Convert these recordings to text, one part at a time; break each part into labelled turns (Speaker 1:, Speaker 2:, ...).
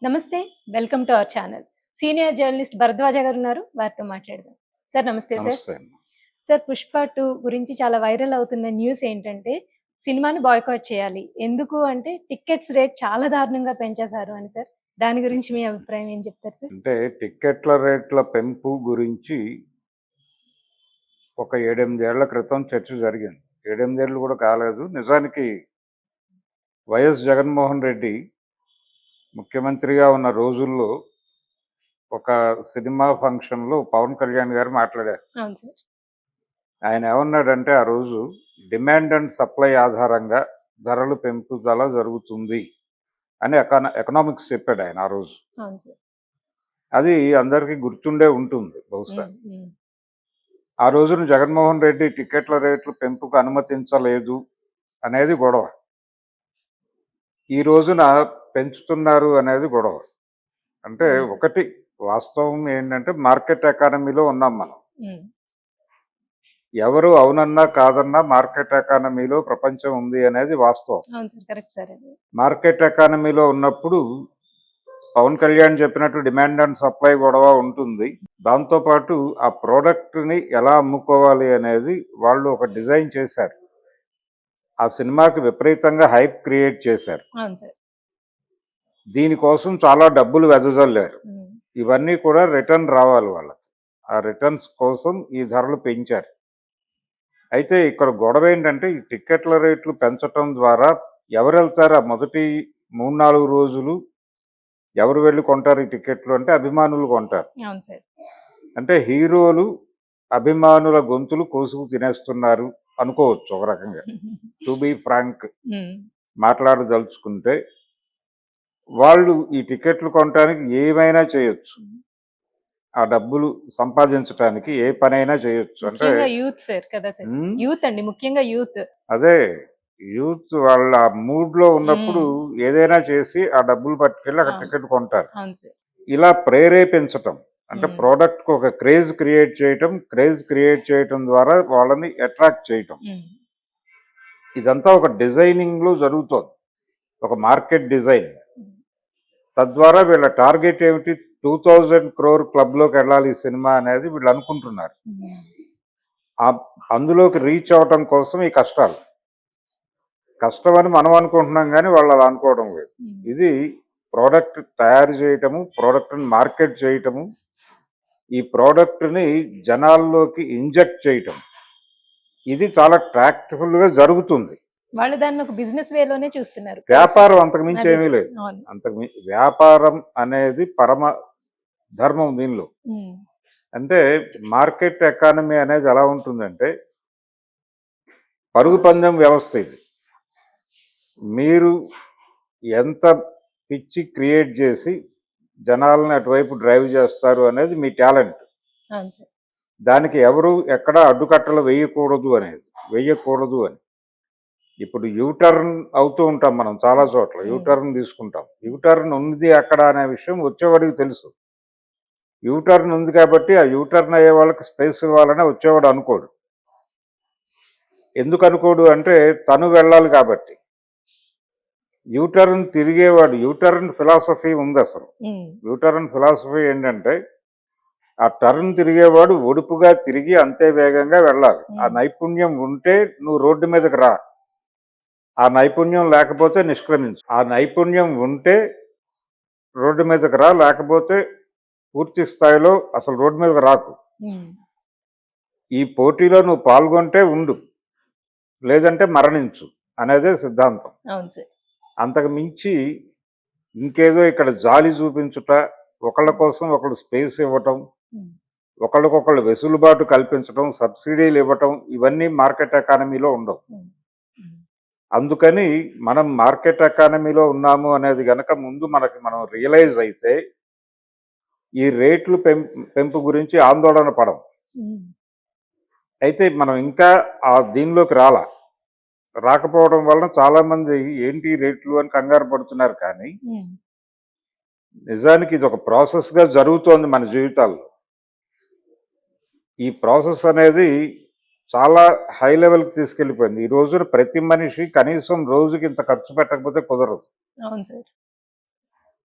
Speaker 1: నమస్తే. Welcome to our channel. Senior journalist Bharadwaja గారున్నారు. వారితో మాట్లాడదాం. సార్ నమస్తే సార్.
Speaker 2: నమస్తే అండి.
Speaker 1: సార్ 'పుష్ప 2' గురించి చాలా వైరల్ అవుతున్న న్యూస్ ఏంటంటే, సినిమాని బాయ్కాట్ చేయాలి. ఎందుకు అంటే టికెట్స్ రేట్ చాలా దారుణంగా పెంచేశారు అని సార్. దాని గురించి మీ అభిప్రాయం ఏం చెప్తారు సార్?
Speaker 2: అంటే టిక్కెట్ల రేట్ల పెంపు గురించి ఒక 7, 8 ఏళ్ల క్రితం చర్చ జరిగింది. 7, 8 ఏళ్ళు కూడా కాలేదు. నిజానికి వైఎస్ జగన్మోహన్ రెడ్డి ముఖ్యమంత్రిగా ఉన్న రోజుల్లో ఒక సినిమా ఫంక్షన్‌లో పవన్ కళ్యాణ్ గారు మాట్లాడారు.
Speaker 1: అవును సార్.
Speaker 2: ఆయన ఏమన్నాడంటే ఆ రోజు డిమాండ్ అండ్ సప్లై ఆధారంగా ధరలు పెంపుదల జరుగుతుంది అని ఎకనామిక్స్ చెప్పాడు ఆయన ఆ రోజు.
Speaker 1: అవును సార్.
Speaker 2: అది అందరికీ గుర్తుండే ఉంటుంది బహుశా.
Speaker 1: హ్మ్. హ్మ్.
Speaker 2: ఆ రోజున జగన్మోహన్ రెడ్డి టికెట్ల రేట్లు పెంపుకు అనుమతించలేదు అనేది గొడవ. ఈ రోజున పెంచుతున్నారు అనేది గొడవ. అంటే
Speaker 1: అవును సార్.
Speaker 2: ఒకటి వాస్తవం ఏంటంటే మార్కెట్ ఎకానమీలో ఉన్నాం మనం.
Speaker 1: హ్మ్.
Speaker 2: ఎవరు అవునన్నా కాదన్నా మార్కెట్ ఎకానమీలో ప్రపంచం ఉంది అనేది వాస్తవం.
Speaker 1: అవును సార్. కరెక్ట్ సార్ అది.
Speaker 2: మార్కెట్ ఎకానమీలో ఉన్నప్పుడు పవన్ కళ్యాణ్ చెప్పినట్టు డిమాండ్ అండ్ సప్లై గొడవ ఉంటుంది. దాంతోపాటు ఆ ప్రోడక్ట్ని ఎలా అమ్ముకోవాలి అనేది వాళ్ళు ఒక డిజైన్ చేశారు. ఆ సినిమాకి విపరీతంగా హైప్ క్రియేట్ చేశారు.
Speaker 1: అవును సార్.
Speaker 2: దీనికోసం చాలా డబ్బులు వెదజల్లారు.
Speaker 1: హ్మ్.
Speaker 2: ఇవన్నీ కూడా రిటర్న్ రావాలి వాళ్ళకి. ఆ రిటర్న్స్ కోసం ఈ ధరలు పెంచారు. అయితే ఇక్కడ గొడవ ఏంటంటే ఈ టిక్కెట్ల రేట్లు పెంచటం ద్వారా ఎవరు వెళ్తారు ఆ మొదటి 3, 4 రోజులు ఎవరు వెళ్ళి కొంటారు ఈ టికెట్లు అంటే అభిమానులు కొంటారు.
Speaker 1: అవును సార్.
Speaker 2: అంటే హీరోలు అభిమానుల గొంతులు కోసుకు తినేస్తున్నారు అనుకోవచ్చు ఒక రకంగా. టు బీ ఫ్రాంక్
Speaker 1: హ్మ్.
Speaker 2: మాట్లాడదలుచుకుంటే వాళ్ళు ఈ టికెట్లు కొనటానికి ఏమైనా చేయొచ్చు. ఆ డబ్బులు సంపాదించటానికి ఏ పనైనా చేయొచ్చు. అంటే
Speaker 1: ముఖ్యంగా యూత్ సార్ కదా సార్.
Speaker 2: హ్మ్.
Speaker 1: యూత్ అండి. ముఖ్యంగా యూత్.
Speaker 2: అదే యూత్ వాళ్ళ మూడ్‌లో ఉన్నప్పుడు
Speaker 1: హ్మ్.
Speaker 2: ఏదైనా చేసి ఆ డబ్బులు పట్టుకెళ్ళి అక్కడ
Speaker 1: అవును.
Speaker 2: టికెట్ కొంటారు.
Speaker 1: అవును సార్.
Speaker 2: ఇలా ప్రేరేపించటం అంటే
Speaker 1: హ్మ్.
Speaker 2: ప్రొడక్ట్‌కి ఒక క్రేజ్ క్రియేట్ చేయటం ద్వారా వాళ్ళని అట్రాక్ట్ చేయటం.
Speaker 1: హ్మ్.
Speaker 2: ఇదంతా ఒక డిజైనింగ్‌లో జరుగుతోంది. ఒక మార్కెట్ డిజైన్.
Speaker 1: హ్మ్.
Speaker 2: తద్వారా వీళ్ళ టార్గెట్ ఏమిటి? 2000 క్రోర్ క్లబ్‌లోకెళ్ళాలి ఈ సినిమా అనేది వీళ్ళు అనుకుంటున్నారు.
Speaker 1: హ్మ్.
Speaker 2: అందులోకి రీచ్ అవ్వటం కోసం ఈ కష్టాలు. కష్టమని మనం అనుకుంటున్నాం గానీ వాళ్ళు అలా అనుకోవడం లేదు.
Speaker 1: హ్మ్.
Speaker 2: ఇది ప్రోడక్ట్ తయారు చేయటము, ప్రోడక్ట్‌ని మార్కెట్ చేయటము, ఈ ప్రోడక్ట్‌ని జనాల్లోకి ఇంజెక్ట్ చేయటం. ఇది చాలా ట్రాక్ట్‌ఫుల్‌గా జరుగుతుంది.
Speaker 1: వాళ్ళు దాన్ని ఒక బిజినెస్ వేలోనే చూస్తున్నారు. కదా సార్.
Speaker 2: వ్యాపారం అంతకు మించి
Speaker 1: అదే
Speaker 2: ఏమీ
Speaker 1: సార్.
Speaker 2: లేదు.
Speaker 1: అవును.
Speaker 2: వ్యాపారం అనేది పరమ ధర్మం దీనిలో.
Speaker 1: హ్మ్.
Speaker 2: అంటే మార్కెట్ ఎకానమీ అనేది ఎలా ఉంటుందంటే పరుగు పందెం వ్యవస్థ ఇది. మీరు ఎంత పిచ్చి క్రియేట్ చేసి జనాలను అటువైపు డ్రైవ్ చేస్తారు అనేది మీ టాలెంట్.
Speaker 1: అవును సార్.
Speaker 2: దానికి ఎవరు ఎక్కడ అడ్డుకట్టలు వెయ్యకూడదు అని. ఇప్పుడు యూటర్న్ అవుతూ ఉంటాం మనం చాలా చోట్ల.
Speaker 1: హ్మ్.
Speaker 2: యూటర్న్ తీసుకుంటాం. యూటర్న్ ఉంది అక్కడ అనే విషయం వచ్చేవాడికి తెలుసు. యూటర్న్ ఉంది కాబట్టి ఆ యూటర్న్ అయ్యే వాళ్ళకి స్పేస్ ఇవ్వాలని వచ్చేవాడు అనుకోడు. ఎందుకు అనుకోడు అంటే తను వెళ్ళాలి కాబట్టి. యూటర్న్ ఫిలాసఫీ ఉంది అసలు.
Speaker 1: హ్మ్.
Speaker 2: యూటర్న్ ఫిలాసఫీ ఏంటంటే ఆ టర్న్ తిరిగేవాడు ఒడుపుగా తిరిగి అంతే వేగంగా వెళ్ళాలి. ఆ
Speaker 1: హ్మ్.
Speaker 2: నైపుణ్యం ఉంటే నువ్వు రోడ్డు మీదకి రా. ఆ నైపుణ్యం లేకపోతే నిష్క్రమించు. ఆ నైపుణ్యం ఉంటే రోడ్డు మీదకి రా, లేకపోతే పూర్తి స్థాయిలో అసలు రోడ్డు మీదకి రాకు.
Speaker 1: హ్మ్.
Speaker 2: ఈ పోటీలో నువ్వు పాల్గొంటే ఉండు, లేదంటే మరణించు అనేదే సిద్ధాంతం.
Speaker 1: అవును సార్.
Speaker 2: అంతకు మించి ఇంకేదో ఇక్కడ జాలి చూపించుట, ఒకళ్ళ కోసం ఒకళ్ళు స్పేస్ ఇవ్వటం,
Speaker 1: హ్మ్.
Speaker 2: ఒకళ్ళకొకళ్ళు వెసులుబాటు కల్పించడం, సబ్సిడీలు ఇవ్వటం ఇవన్నీ మార్కెట్ ఎకానమీలో ఉండవు.
Speaker 1: హ్మ్. హ్మ్.
Speaker 2: అందుకని మనం మార్కెట్ ఎకానమీలో ఉన్నాము అనేది గనక ముందు మనం రియలైజ్ అయితే ఈ రేట్లు పెంపు గురించి ఆందోళన పడం.
Speaker 1: హ్మ్.
Speaker 2: అయితే మనం ఇంకా దీనిలోకి రాకపోవడం వలన చాలామంది ఏంటి రేట్లు అని కంగారు పడుతున్నారు కానీ
Speaker 1: హ్మ్.
Speaker 2: నిజానికి ఇది ఒక ప్రాసెస్‌గా జరుగుతోంది మన జీవితాల్లో. ఈ ప్రాసెస్ అనేది చాలా హై లెవెల్‌కి తీసుకెళ్ళిపోయింది. ఈ రోజున ప్రతి మనిషి కనీసం రోజుకి ఇంత ఖర్చు పెట్టకపోతే కుదరదు.
Speaker 1: అవును సార్.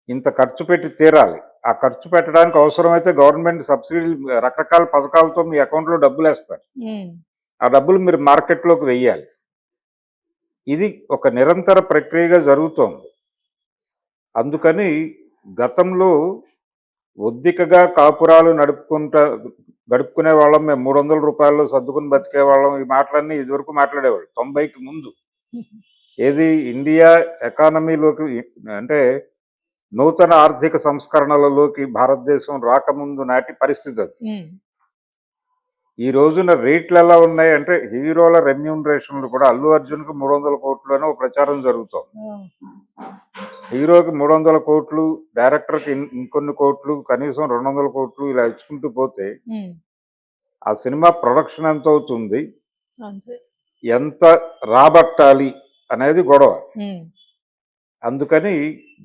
Speaker 2: ఇంత ఖర్చు పెట్టి తీరాలి. ఆ ఖర్చు పెట్టడానికి అవసరమైతే గవర్నమెంట్ సబ్సిడీలు రకరకాల పథకాలతో మీ అకౌంట్‌లో డబ్బులేస్తారు.
Speaker 1: హ్మ్.
Speaker 2: ఆ డబ్బులు మీరు మార్కెట్‌లోకి వెయ్యాలి. ఇది ఒక నిరంతర ప్రక్రియగా జరుగుతోంది. అందుకని గతంలో ఒద్దికగా కాపురాలు గడుపుకునే వాళ్ళం మేము. రూ. 300 సర్దుకుని బతికేవాళ్ళం. ఈ మాటలన్నీ ఇదివరకు మాట్లాడేవాళ్ళు 90కి ముందు. ఏది ఇండియా ఎకానమీలోకి అంటే నూతన ఆర్థిక సంస్కరణలలోకి భారతదేశం రాకముందు నాటి పరిస్థితి అది.
Speaker 1: హ్మ్.
Speaker 2: ఈ రోజున రేట్లు ఎలా ఉన్నాయి అంటే హీరోల రెమ్యూనరేషన్లు కూడా అల్లు అర్జున్కి 300 కోట్లు అని ఒక ప్రచారం జరుగుతోంది.
Speaker 1: ఓహ్!
Speaker 2: హీరోకి 300 కోట్లు, డైరెక్టర్కి ఇంకొన్ని కోట్లు, కనీసం 200 కోట్లు ఇలా ఇచ్చుకుంటూ పోతే
Speaker 1: హ్మ్.
Speaker 2: ఆ సినిమా ప్రొడక్షన్ ఎంత అవుతుంది,
Speaker 1: అవును సార్.
Speaker 2: ఎంత రాబట్టాలి అనేది గొడవ.
Speaker 1: హ్మ్.
Speaker 2: అందుకని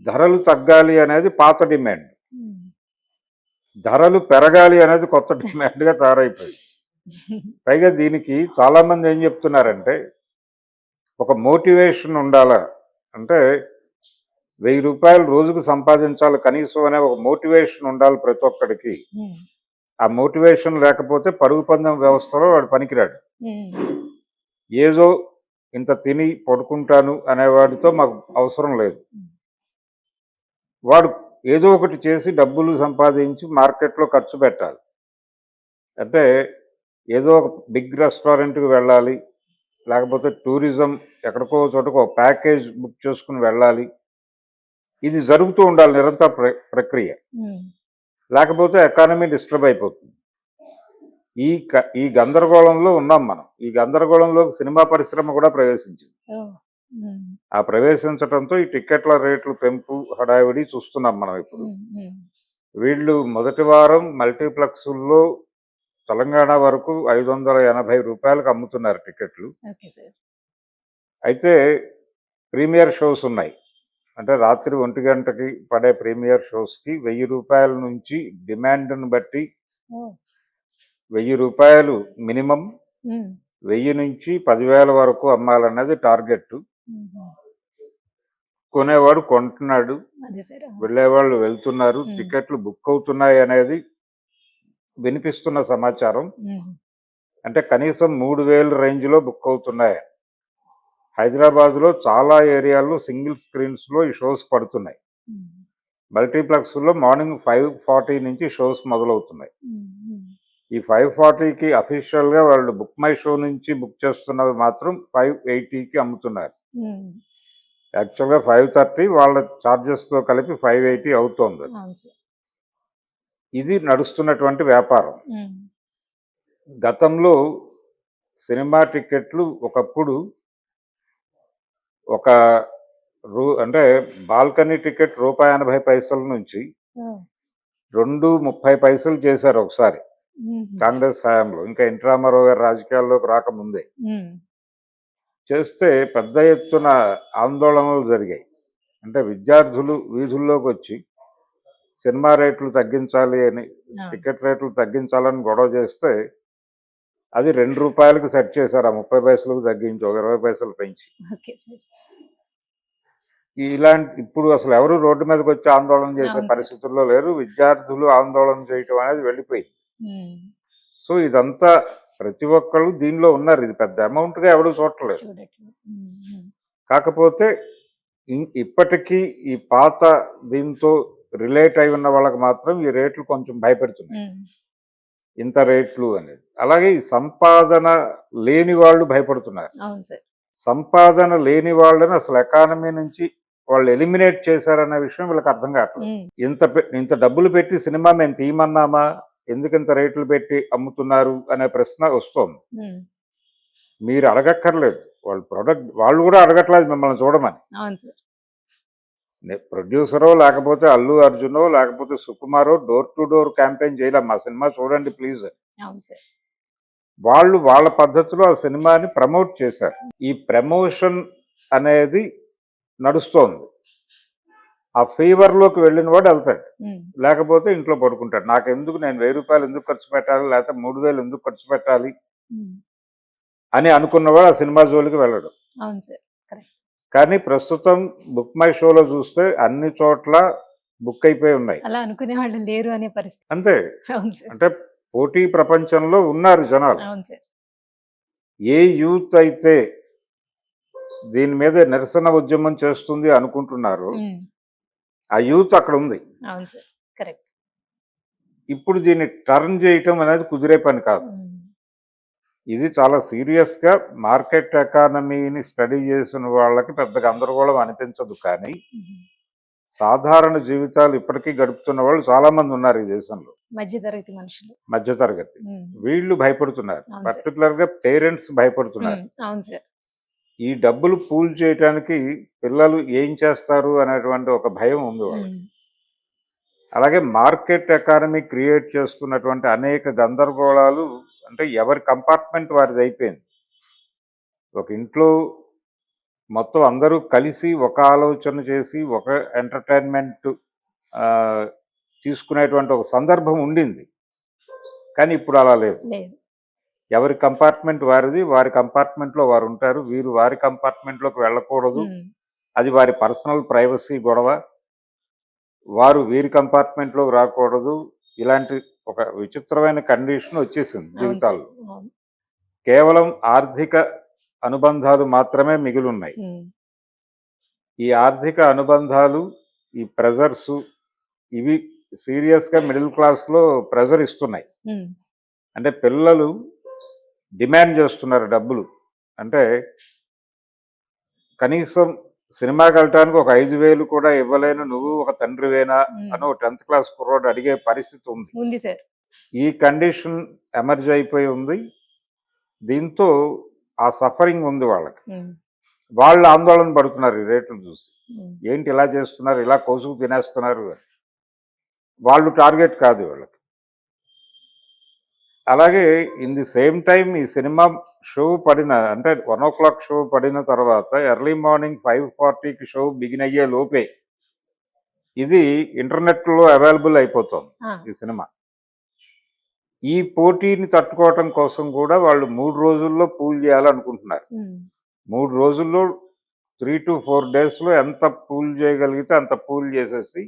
Speaker 2: ధరలు తగ్గాలి అనేది పాత డిమాండ్,
Speaker 1: హ్మ్.
Speaker 2: ధరలు పెరగాలి అనేది కొత్త డిమాండ్గా తయారైపోయింది. పైగా దీనికి చాలామంది ఏం చెప్తున్నారంటే ఒక మోటివేషన్ ఉండాలా అంటే రూ. 1000 రోజుకు సంపాదించాలి కనీసం అనే ఒక మోటివేషన్ ఉండాలి ప్రతి ఒక్కడికి.
Speaker 1: హ్మ్.
Speaker 2: ఆ మోటివేషన్ లేకపోతే పరుగు పందెం వ్యవస్థలో వాడు పనికిరాడు.
Speaker 1: హ్మ్.
Speaker 2: ఏదో ఇంత తిని పడుకుంటాను అనేవాడితో మాకు అవసరం లేదు. వాడు ఏదో ఒకటి చేసి డబ్బులు సంపాదించి మార్కెట్లో ఖర్చు పెట్టాలి. అంటే ఏదో ఒక బిగ్ రెస్టారెంట్కి వెళ్ళాలి, లేకపోతే టూరిజం ఎక్కడికో చోటకు ఒక ప్యాకేజ్ బుక్ చేసుకుని వెళ్ళాలి. ఇది జరుగుతూ ఉండాలి నిరంతర ప్రక్రియ.
Speaker 1: హ్మ్.
Speaker 2: లేకపోతే ఎకానమీ డిస్టర్బ్ అయిపోతుంది. ఈ గందరగోళంలో ఉన్నాం మనం. ఈ గందరగోళంలోకి సినిమా పరిశ్రమ కూడా ప్రవేశించింది.
Speaker 1: ఓహ్! హ్మ్.
Speaker 2: ఆ ప్రవేశించడంతో ఈ టిక్కెట్ల రేట్లు పెంపు హడావిడి చూస్తున్నాం మనం ఇప్పుడు.
Speaker 1: హ్మ్. హ్మ్.
Speaker 2: వీళ్ళు మొదటి వారం మల్టీప్లెక్సుల్లో తెలంగాణ వరకు రూ. 580కి అమ్ముతున్నారు టికెట్లు.
Speaker 1: Okay sir.
Speaker 2: అయితే ప్రీమియర్ షోస్ ఉన్నాయి. అంటే రాత్రి 1 గంటకి పడే ప్రీమియర్ షోస్కి రూ. 1000 నుంచి డిమాండ్ను బట్టి
Speaker 1: ఓహ్!
Speaker 2: రూ. 1000 మినిమం,
Speaker 1: హ్మ్.
Speaker 2: 1000 నుంచి 10,000 వరకు అమ్మాలన్నది టార్గెట్.
Speaker 1: హుహు.
Speaker 2: కొనేవాడు కొంటున్నాడు,
Speaker 1: అదే సార్. ఆ!
Speaker 2: వెళ్ళేవాళ్ళు వెళ్తున్నారు,
Speaker 1: హ్మ్.
Speaker 2: టికెట్లు బుక్ అవుతున్నాయి అనేది వినిపిస్తున్న సమాచారం.
Speaker 1: హ్మ్.
Speaker 2: అంటే కనీసం 3000 రేంజ్లో బుక్ అవుతున్నాయి. హైదరాబాద్లో చాలా ఏరియాల్లో సింగిల్ స్క్రీన్స్లో ఈ షోస్ పడుతున్నాయి.
Speaker 1: హ్మ్.
Speaker 2: మల్టీప్లెక్స్లో మార్నింగ్ 5:40 నుంచి షోస్ మొదలవుతున్నాయి.
Speaker 1: హ్మ్. హ్మ్.
Speaker 2: ఈ 5:40కి అఫీషియల్గా వాళ్ళు బుక్ మై షో నుంచి బుక్ చేస్తున్నవి మాత్రం 580కి అమ్ముతున్నారు.
Speaker 1: హ్మ్.
Speaker 2: యాక్చువల్గా 5:30 వాళ్ళ ఛార్జెస్తో కలిపి 580 అవుతోంది.
Speaker 1: అవును సార్.
Speaker 2: ఇది నడుస్తున్నటువంటి వ్యాపారం.
Speaker 1: హ్మ్.
Speaker 2: గతంలో సినిమా టికెట్లు ఒకప్పుడు ఒక అంటే బాల్కనీ టికెట్ రూ. 1.80 నుంచి
Speaker 1: ఓహ్!
Speaker 2: 2.30 చేశారు ఒకసారి
Speaker 1: హుహు.
Speaker 2: కాంగ్రెస్ హయాంలో. ఇంకా ఎన్టీ రామారావు గారు రాజకీయాల్లోకి రాకముందే.
Speaker 1: హ్మ్.
Speaker 2: చేస్తే పెద్ద ఎత్తున ఆందోళనలు జరిగాయి. అంటే విద్యార్థులు వీధుల్లోకి వచ్చి సినిమా రేట్లు తగ్గించాలి అని,
Speaker 1: ఆ!
Speaker 2: టికెట్ రేట్లు తగ్గించాలని గొడవ చేస్తే అది రూ. 2కి సెట్ చేశారు. ఆ 30 పైసలకు తగ్గించి ఒక 20 పైసలు పెంచి.
Speaker 1: Okay sir.
Speaker 2: ఇప్పుడు అసలు ఎవరు రోడ్డు మీదకి వచ్చి ఆందోళన చేసే
Speaker 1: అవును సార్.
Speaker 2: పరిస్థితుల్లో లేరు. విద్యార్థులు ఆందోళన చేయటం అనేది వెళ్ళిపోయింది.
Speaker 1: హ్మ్.
Speaker 2: సో ఇదంతా ప్రతి ఒక్కళ్ళు దీనిలో ఉన్నారు. ఇది పెద్ద అమౌంట్‌గా ఎవడు చూడట్లేదు.
Speaker 1: చూడట్లేదు. హ్మ్. హ్మ్.
Speaker 2: కాకపోతే ఇప్పటికీ ఈ పాత దీంతో రిలేట్ అయి ఉన్న వాళ్ళకి మాత్రం ఈ రేట్లు కొంచెం భయపెడుతున్నాయి.
Speaker 1: హ్మ్.
Speaker 2: ఇంత రేట్లు అనేది. అలాగే ఈ సంపాదన లేని వాళ్ళు భయపడుతున్నారు.
Speaker 1: అవును సార్.
Speaker 2: సంపాదన లేని వాళ్ళని అసలు ఎకానమీ నుంచి వాళ్ళు ఎలిమినేట్ చేశారన్న విషయం వీళ్ళకి అర్థం కావట్లేదు.
Speaker 1: హ్మ్.
Speaker 2: ఇంత డబ్బులు పెట్టి సినిమా మేము తీయమన్నామా, ఎందుకు ఇంత రేట్లు పెట్టి అమ్ముతున్నారు అనే ప్రశ్న వస్తోంది.
Speaker 1: హ్మ్.
Speaker 2: మీరు అడగక్కర్లేదు, వాళ్ళు కూడా అడగట్లేదు మిమ్మల్ని చూడమని.
Speaker 1: అవును సార్.
Speaker 2: ప్రొడ్యూసరో లేకపోతే అల్లు అర్జునో లేకపోతే సుకుమారో డోర్ టు డోర్ క్యాంపెయిన్ చేయలేం మా సినిమా చూడండి ప్లీజ్ అని.
Speaker 1: అవును సార్.
Speaker 2: వాళ్ళు వాళ్ళ పద్ధతిలో ఆ సినిమాని ప్రమోట్ చేశారు. ఈ ప్రమోషన్ అనేది నడుస్తోంది. ఆ ఫీవర్లోకి వెళ్ళిన వాడు వెళ్తాడు,
Speaker 1: హ్మ్.
Speaker 2: లేకపోతే ఇంట్లో పడుకుంటాడు. నాకెందుకు, నేను రూ. 1000 ఎందుకు ఖర్చు పెట్టాలి, లేకపోతే 3000 ఎందుకు ఖర్చు పెట్టాలి
Speaker 1: హ్మ్.
Speaker 2: అని అనుకున్నవాడు ఆ సినిమా జోలికి వెళ్ళడు.
Speaker 1: అవును సార్. కరెక్ట్.
Speaker 2: కానీ ప్రస్తుతం బుక్ మై షోలో చూస్తే అన్ని చోట్ల బుక్ అయిపోయి ఉన్నాయి.
Speaker 1: అలా అనుకునే వాళ్ళు లేరు అనే పరిస్థితి.
Speaker 2: అంతే.
Speaker 1: అవును సార్.
Speaker 2: అంటే పోటీ ప్రపంచంలో ఉన్నారు జనాలు.
Speaker 1: అవును సార్.
Speaker 2: ఏ యూత్ అయితే దీని మీద నిరసన ఉద్యమం చేస్తుంది అనుకుంటున్నారు,
Speaker 1: హ్మ్.
Speaker 2: ఆ యూత్ అక్కడ ఉంది.
Speaker 1: అవును సార్. కరెక్ట్.
Speaker 2: ఇప్పుడు దీన్ని టర్న్ చేయటం అనేది కుదిరే పని కాదు.
Speaker 1: హ్మ్.
Speaker 2: ఇది చాలా సీరియస్‌గా మార్కెట్ ఎకానమీని స్టడీ చేసిన వాళ్ళకి పెద్ద గందరగోళం అనిపించదు కానీ,
Speaker 1: హుహు.
Speaker 2: సాధారణ జీవితాలు ఇప్పటికీ గడుపుతున్న వాళ్ళు చాలామంది ఉన్నారు ఈ దేశంలో.
Speaker 1: మధ్య తరగతి మనుషులు.
Speaker 2: మధ్య తరగతి.
Speaker 1: హ్మ్.
Speaker 2: వీళ్ళు భయపడుతున్నారు.
Speaker 1: అవును సార్.
Speaker 2: పర్టిక్యులర్‌గా పేరెంట్స్ భయపడుతున్నారు.
Speaker 1: అవును సార్.
Speaker 2: ఈ డబ్బులు పూల్ చేయటానికి పిల్లలు ఏం చేస్తారు అనేటువంటి ఒక భయం ఉంది వాళ్ళకి.
Speaker 1: హ్మ్.
Speaker 2: అలాగే మార్కెట్ ఎకానమీ క్రియేట్ చేస్తున్నటువంటి అనేక గందరగోళాలు అంటే ఎవరి కంపార్ట్మెంట్ వారిది అయిపోయింది. ఒక ఇంట్లో మొత్తం అందరూ కలిసి ఒక ఆలోచన చేసి ఒక ఎంటర్టైన్మెంట్ తీసుకునేటువంటి ఒక సందర్భం ఉండింది. కానీ ఇప్పుడు అలా లేదు.
Speaker 1: లేదు.
Speaker 2: ఎవరి కంపార్ట్మెంట్ వారిది, వారి కంపార్ట్మెంట్‌లో వారు ఉంటారు. వీరు వారి కంపార్ట్మెంట్‌లోకి వెళ్ళకూడదు.
Speaker 1: హ్మ్.
Speaker 2: అది వారి పర్సనల్ ప్రైవసీ గొడవ. వారు వీరి కంపార్ట్మెంట్‌లోకి రాకూడదు. ఇలాంటి ఒక విచిత్రమైన కండిషన్ వచ్చేసింది
Speaker 1: అవును సార్.
Speaker 2: జీవితాల్లో.
Speaker 1: అవును.
Speaker 2: కేవలం ఆర్థిక అనుబంధాలు మాత్రమే మిగిలున్నాయి.
Speaker 1: హ్మ్.
Speaker 2: ఈ ఆర్థిక అనుబంధాలు, ఈ ప్రెజర్సు ఇవి సీరియస్‌గా మిడిల్ క్లాస్‌లో ప్రెజర్ ఇస్తున్నాయి.
Speaker 1: హ్మ్.
Speaker 2: అంటే పిల్లలు డిమాండ్ చేస్తున్నారు డబ్బులు. అంటే కనీసం సినిమాకెళ్ళటానికి ఒక 5,000 కూడా ఇవ్వలేను నువ్వు ఒక తండ్రివేనా
Speaker 1: హ్మ్.
Speaker 2: అని ఒక 10థ్ క్లాస్ కుర్రోడు అడిగే పరిస్థితి ఉంది.
Speaker 1: ఉంది సార్.
Speaker 2: ఈ కండిషన్ ఎమర్జ్ అయిపోయి ఉంది. దీంతో ఆ సఫరింగ్ ఉంది వాళ్ళకి.
Speaker 1: హ్మ్.
Speaker 2: వాళ్ళు ఆందోళన పడుతున్నారు ఈ రేట్లు చూసి.
Speaker 1: హ్మ్.
Speaker 2: ఏంటి ఇలా చేస్తున్నారు, ఇలా కోసుకు తినేస్తున్నారు అని. వాళ్ళు టార్గెట్ కాదు వీళ్ళకి. అలాగే ఇన్ ది సేమ్ టైమ్ ఈ సినిమా షో పడిన అంటే 1:00 షో పడిన తర్వాత ఎర్లీ మార్నింగ్ 5:40కి షో బిగిన్ అయ్యే లోపే ఇది ఇంటర్నెట్‌లో అవైలబుల్ అయిపోతుంది
Speaker 1: ఆ!
Speaker 2: ఈ సినిమా. ఈ పోటీని తట్టుకోవటం కోసం కూడా వాళ్ళు 3 రోజుల్లో పూల్ చేయాలనుకుంటున్నారు.
Speaker 1: హ్మ్.
Speaker 2: 3 రోజుల్లో 3-4 డేస్‌లో ఎంత పూల్ చేయగలిగితే అంత పూల్ చేసేసి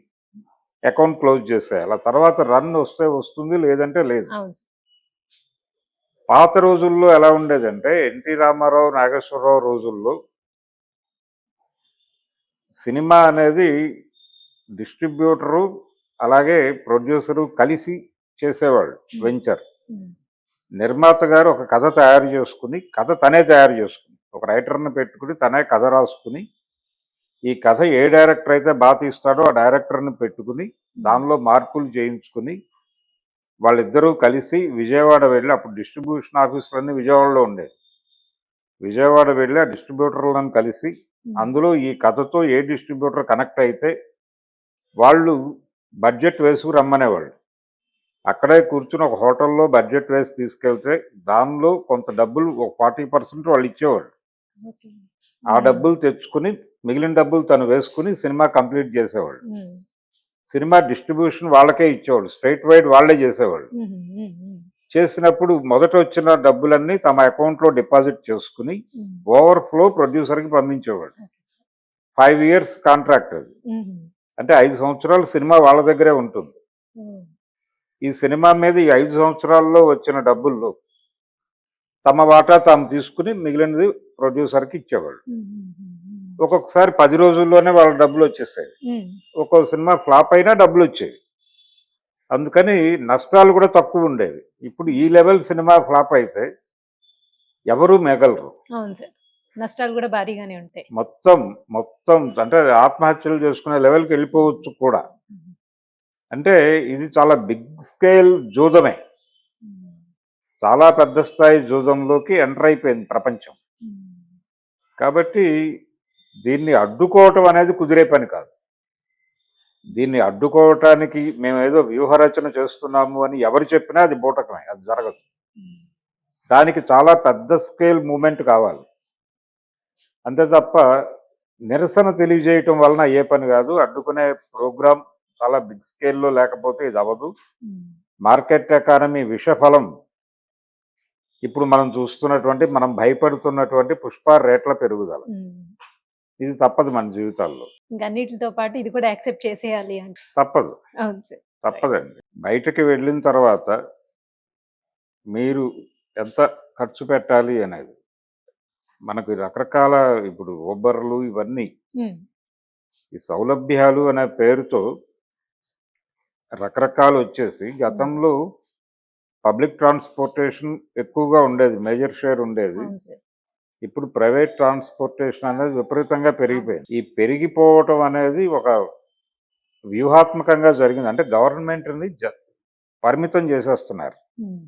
Speaker 2: అకౌంట్ క్లోజ్ చేసేయాలి. ఆ తర్వాత రన్ వస్తే వస్తుంది లేదంటే లేదు.
Speaker 1: అవును సార్.
Speaker 2: పాత రోజుల్లో ఎలా ఉండేదంటే ఎన్టీ రామారావు, నాగేశ్వరరావు రోజుల్లో సినిమా అనేది డిస్ట్రిబ్యూటరు అలాగే ప్రొడ్యూసరు కలిసి చేసేవాళ్ళు
Speaker 1: హ్మ్.
Speaker 2: వెంచర్.
Speaker 1: హ్మ్.
Speaker 2: నిర్మాత గారు ఒక కథ తయారు చేసుకుని, కథ తనే తయారు చేసుకుని, ఒక రైటర్‌ని పెట్టుకుని తనే కథ రాసుకుని, ఈ కథ ఏ డైరెక్టర్ అయితే తీస్తాడో ఆ డైరెక్టర్‌ని పెట్టుకుని,
Speaker 1: హ్మ్.
Speaker 2: దానిలో మార్పులు చేయించుకుని, వాళ్ళిద్దరూ కలిసి విజయవాడ వెళ్ళి అప్పుడు డిస్ట్రిబ్యూషన్ ఆఫీసులన్నీ విజయవాడలో ఉండేవి. విజయవాడ వెళ్ళి ఆ డిస్ట్రిబ్యూటర్లను కలిసి,
Speaker 1: హ్మ్.
Speaker 2: అందులో ఈ కథతో ఏ డిస్ట్రిబ్యూటర్ కనెక్ట్ అయితే వాళ్ళు బడ్జెట్ వేసుకు రమ్మనేవాళ్ళు. అక్కడే కూర్చొని ఒక హోటల్‌లో బడ్జెట్ వేసి తీసుకెళ్తే, దానిలో కొంత డబ్బులు ఒక 40% వాళ్ళు ఇచ్చేవాళ్ళు.
Speaker 1: ఓకే.
Speaker 2: ఆ
Speaker 1: హ్మ్.
Speaker 2: డబ్బులు తెచ్చుకొని, మిగిలిన డబ్బులు తను వేసుకొని సినిమా కంప్లీట్ చేసేవాళ్ళు.
Speaker 1: హ్మ్.
Speaker 2: సినిమా డిస్ట్రిబ్యూషన్ వాళ్ళకే ఇచ్చేవాళ్ళు. స్ట్రెయిట్ వైడ్ వాళ్ళే చేసేవాళ్ళు.
Speaker 1: హుహు. హ్మ్. హ్మ్.
Speaker 2: చేసినప్పుడు మొదట వచ్చిన డబ్బులన్నీ తమ అకౌంట్‌లో డిపాజిట్ చేసుకొని,
Speaker 1: హ్మ్.
Speaker 2: ఓవర్‌ఫ్లో ప్రొడ్యూసర్‌కి పంపించేవాళ్ళు.
Speaker 1: ఓకే.
Speaker 2: 5 ఇయర్స్ కాంట్రాక్ట్ అది.
Speaker 1: హుహు.
Speaker 2: అంటే 5 సంవత్సరాలు సినిమా వాళ్ళ దగ్గరే ఉంటుంది.
Speaker 1: ఓహ్!
Speaker 2: ఈ సినిమా మీద ఈ 5 సంవత్సరాల్లో వచ్చిన డబ్బుల్లో తమ వాటా తాము తీసుకుని మిగిలినది ప్రొడ్యూసర్‌కి ఇచ్చేవాళ్ళు.
Speaker 1: హుహుహుహు.
Speaker 2: ఒక్కొక్కసారి 10 రోజుల్లోనే వాళ్ళ డబ్బులొచ్చేసాయి.
Speaker 1: హ్మ్.
Speaker 2: ఒక్కో సినిమా ఫ్లాప్ అయినా డబ్బులొచ్చేవి. అందుకని నష్టాలు కూడా తక్కువుండేవి. ఇప్పుడు ఈ లెవెల్ సినిమా ఫ్లాప్ అయితే ఎవరు మిగలరు.
Speaker 1: అవును సార్. నష్టాలు గూడా భారీగానే ఉంటాయి.
Speaker 2: మొత్తం, మొత్తం అంటే ఆత్మహత్యలు చేసుకునే లెవెల్‌కెళ్ళిపోవచ్చు కూడా.
Speaker 1: హుహు.
Speaker 2: అంటే ఇది చాలా బిగ్ స్కేల్ జూదమే.
Speaker 1: హ్మ్.
Speaker 2: చాలా పెద్ద స్థాయి జూదంలోకి ఎంటర్ అయిపోయింది ప్రపంచం.
Speaker 1: హ్మ్.
Speaker 2: కాబట్టి దీన్ని అడ్డుకోవటం అనేది కుదిరే పని కాదు. దీన్ని అడ్డుకోవటానికి మేమేదో వ్యూహరచన చేస్తున్నాము అని ఎవరు చెప్పినా అది బూటకమే. అది జరగదు.
Speaker 1: హ్మ్.
Speaker 2: దానికి చాలా పెద్ద స్కేల్ మూవ్‌మెంట్ కావాలి. అంతే తప్ప నిరసన తెలియజేయటం వలన అయ్యే పని కాదు. అడ్డుకునే ప్రోగ్రామ్ చాలా బిగ్ స్కేల్‌లో లేకపోతే ఇది అవ్వదు.
Speaker 1: హ్మ్.
Speaker 2: మార్కెట్ ఎకానమీ విషఫలం ఇప్పుడు మనం చూస్తున్నటువంటి, మనం భయపడుతున్నటువంటి పుష్ప రేట్ల పెరుగుదల.
Speaker 1: హ్మ్.
Speaker 2: ఇది తప్పదు మన జీవితాల్లో.
Speaker 1: ఇంకా అన్నిటితో పాటు ఇది కూడా యాక్సెప్ట్ చేసేయాలి అంటే.
Speaker 2: తప్పదు.
Speaker 1: అవును సార్.
Speaker 2: తప్పదండి. బయటకి వెళ్ళిన తర్వాత మీరు ఎంత ఖర్చు పెట్టాలి అనేది. మనకు రకరకాల ఇప్పుడు ఊబర్‌లు ఇవన్నీ
Speaker 1: హ్మ్.
Speaker 2: ఈ సౌలభ్యాలు అనే పేరుతో రకరకాలొచ్చేసి గతంలో పబ్లిక్ ట్రాన్స్‌పోర్టేషన్ ఎక్కువగా ఉండేది. మేజర్ షేర్ ఉండేది.
Speaker 1: అవును సార్.
Speaker 2: ఇప్పుడు ప్రైవేట్ ట్రాన్స్‌పోర్టేషన్ అనేది విపరీతంగా
Speaker 1: అవును
Speaker 2: పెరిగిపోయింది. ఈ పెరిగిపోవటం అనేది ఒక వ్యూహాత్మకంగా జరిగింది. అంటే గవర్నమెంట్‌ని పరిమితం చేసేస్తున్నారు.
Speaker 1: హ్మ్.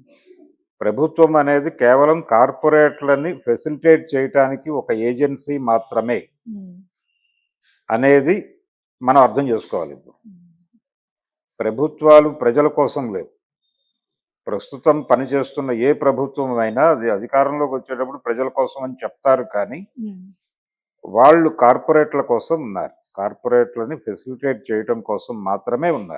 Speaker 2: ప్రభుత్వం అనేది కేవలం కార్పొరేట్‌లని ఫెసిలిటేట్ చేయటానికి ఒక ఏజెన్సీ మాత్రమే
Speaker 1: హ్మ్.
Speaker 2: అనేది మనం అర్థం చేసుకోవాలి ఇప్పుడు.
Speaker 1: హ్మ్.
Speaker 2: ప్రభుత్వాలు ప్రజల కోసం లేవు. ప్రస్తుతం పనిచేస్తున్న ఏ ప్రభుత్వం అయినా అది అధికారంలోకి వచ్చేటప్పుడు ప్రజల కోసం అని చెప్తారు కానీ,
Speaker 1: హ్మ్.
Speaker 2: వాళ్ళు కార్పొరేట్‌ల కోసం ఉన్నారు. కార్పొరేట్‌లని ఫెసిలిటేట్ చేయటం కోసం మాత్రమే ఉన్నారు.